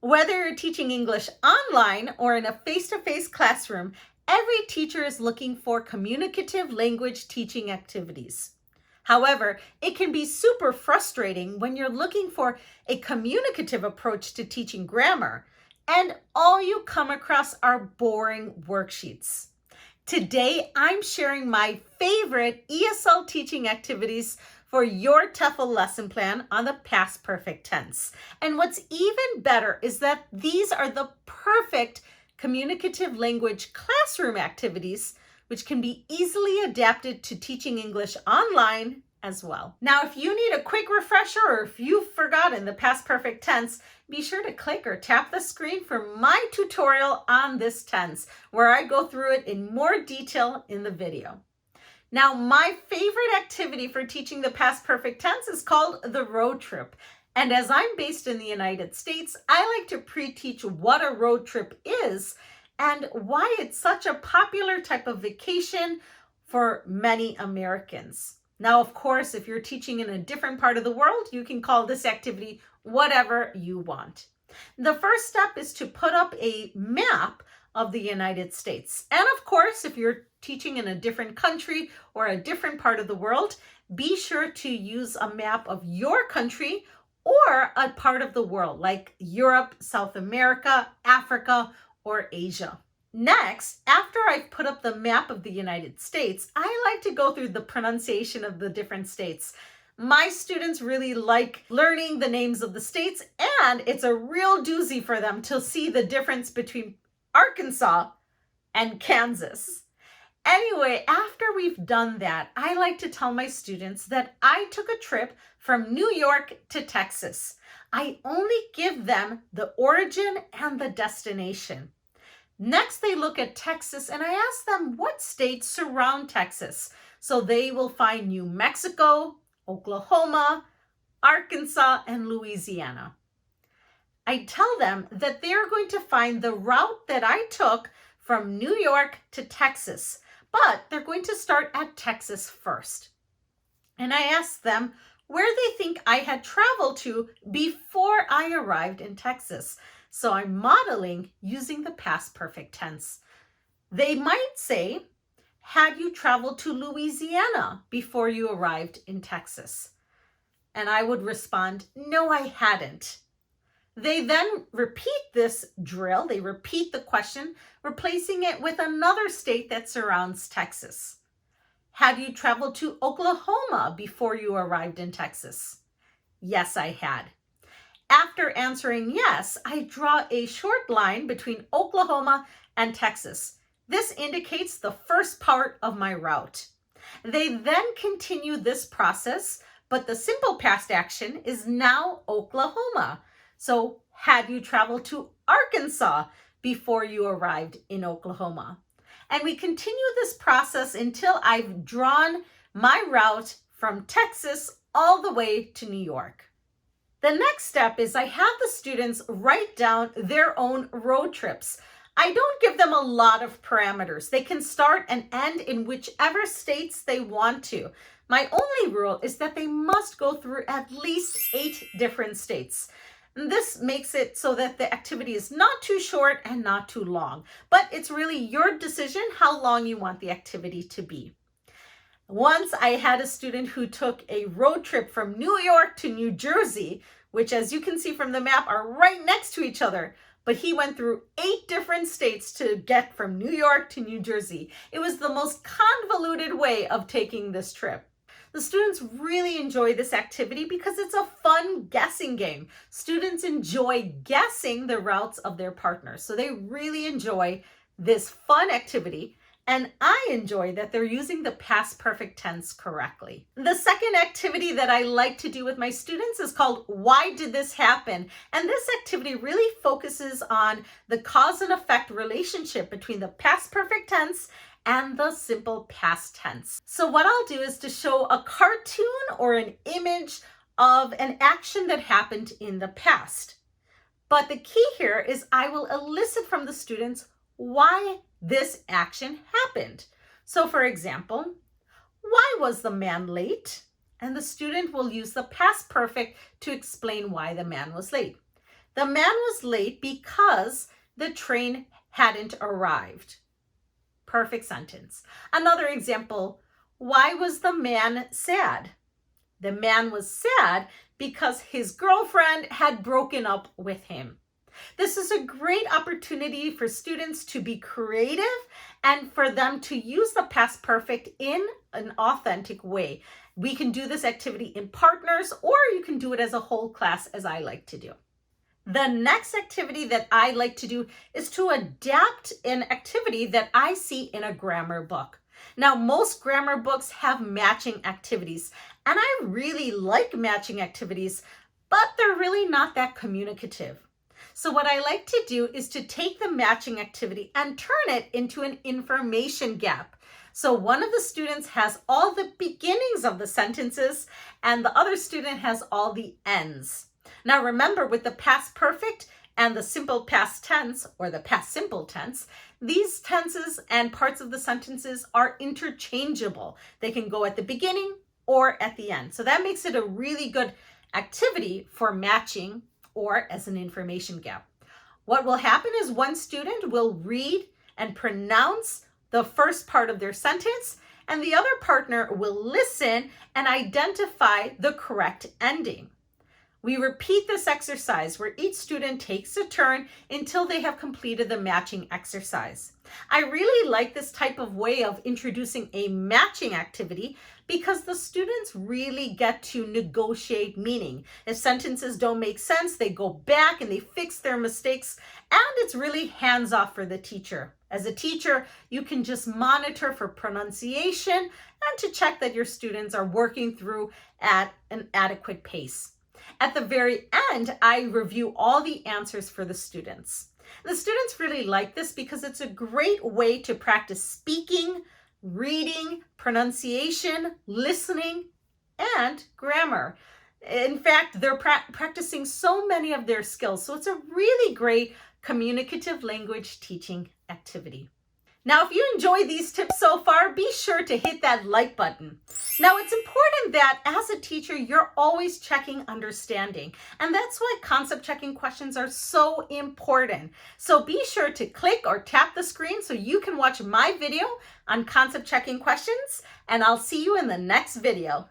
Whether you're teaching English online or in a face-to-face classroom, every teacher is looking for communicative language teaching activities. However, it can be super frustrating when you're looking for a communicative approach to teaching grammar, and all you come across are boring worksheets. Today, I'm sharing my favorite ESL teaching activities for your TEFL lesson plan on the past perfect tense. And what's even better is that these are the perfect communicative language classroom activities, which can be easily adapted to teaching English online as well. Now, if you need a quick refresher or if you've forgotten the past perfect tense, be sure to click or tap the screen for my tutorial on this tense, where I go through it in more detail in the video. Now, my favorite activity for teaching the past perfect tense is called the road trip. And as I'm based in the United States, I like to pre-teach what a road trip is and why it's such a popular type of vacation for many Americans. Now, of course, if you're teaching in a different part of the world, you can call this activity whatever you want. The first step is to put up a map of the United States. And of course, if you're teaching in a different country or a different part of the world, be sure to use a map of your country or a part of the world like Europe, South America, Africa, or Asia. Next, after I've put up the map of the United States, I like to go through the pronunciation of the different states. My students really like learning the names of the states, and it's a real doozy for them to see the difference between Arkansas and Kansas. Anyway, after we've done that, I like to tell my students that I took a trip from New York to Texas. I only give them the origin and the destination. Next, they look at Texas and I ask them what states surround Texas. So they will find New Mexico, Oklahoma, Arkansas, and Louisiana. I tell them that they're going to find the route that I took from New York to Texas, but they're going to start at Texas first. And I ask them where they think I had traveled to before I arrived in Texas. So I'm modeling using the past perfect tense. They might say, had you traveled to Louisiana before you arrived in Texas? And I would respond, no, I hadn't. They then repeat this drill. They repeat the question, replacing it with another state that surrounds Texas. Had you traveled to Oklahoma before you arrived in Texas? Yes, I had. After answering yes, I draw a short line between Oklahoma and Texas. This indicates the first part of my route. They then continue this process, but the simple past action is now Oklahoma. So, had you traveled to Arkansas before you arrived in Oklahoma? And we continue this process until I've drawn my route from Texas all the way to New York. The next step is I have the students write down their own road trips. I don't give them a lot of parameters. They can start and end in whichever states they want to. My only rule is that they must go through at least 8 different states. And this makes it so that the activity is not too short and not too long, but it's really your decision how long you want the activity to be. Once I had a student who took a road trip from New York to New Jersey, which as you can see from the map are right next to each other, but he went through 8 different states to get from New York to New Jersey. It was the most convoluted way of taking this trip. The students really enjoy this activity because it's a fun guessing game. Students enjoy guessing the routes of their partners, so they really enjoy this fun activity. And I enjoy that they're using the past perfect tense correctly. The second activity that I like to do with my students is called Why Did This Happen? And this activity really focuses on the cause and effect relationship between the past perfect tense and the simple past tense. So what I'll do is to show a cartoon or an image of an action that happened in the past. But the key here is I will elicit from the students why this action happened. So for example, why was the man late? And the student will use the past perfect to explain why the man was late. The man was late because the train hadn't arrived. Perfect sentence. Another example, why was the man sad? The man was sad because his girlfriend had broken up with him. This is a great opportunity for students to be creative and for them to use the past perfect in an authentic way. We can do this activity in partners, or you can do it as a whole class, as I like to do. The next activity that I like to do is to adapt an activity that I see in a grammar book. Now, most grammar books have matching activities, and I really like matching activities, but they're really not that communicative. So what I like to do is to take the matching activity and turn it into an information gap. So one of the students has all the beginnings of the sentences and the other student has all the ends. Now remember, with the past perfect and the simple past tense, or the past simple tense, these tenses and parts of the sentences are interchangeable. They can go at the beginning or at the end. So that makes it a really good activity for matching or as an information gap. What will happen is one student will read and pronounce the first part of their sentence, and the other partner will listen and identify the correct ending. We repeat this exercise where each student takes a turn until they have completed the matching exercise. I really like this type of way of introducing a matching activity because the students really get to negotiate meaning. If sentences don't make sense, they go back and they fix their mistakes, and it's really hands-off for the teacher. As a teacher, you can just monitor for pronunciation and to check that your students are working through at an adequate pace. At the very end, I review all the answers for the students. The students really like this because it's a great way to practice speaking, reading, pronunciation, listening, and grammar. In fact, they're practicing so many of their skills, so it's a really great communicative language teaching activity. Now, if you enjoy these tips so far, be sure to hit that like button. Now, it's important that as a teacher, you're always checking understanding. And that's why concept checking questions are so important. So be sure to click or tap the screen so you can watch my video on concept checking questions. And I'll see you in the next video.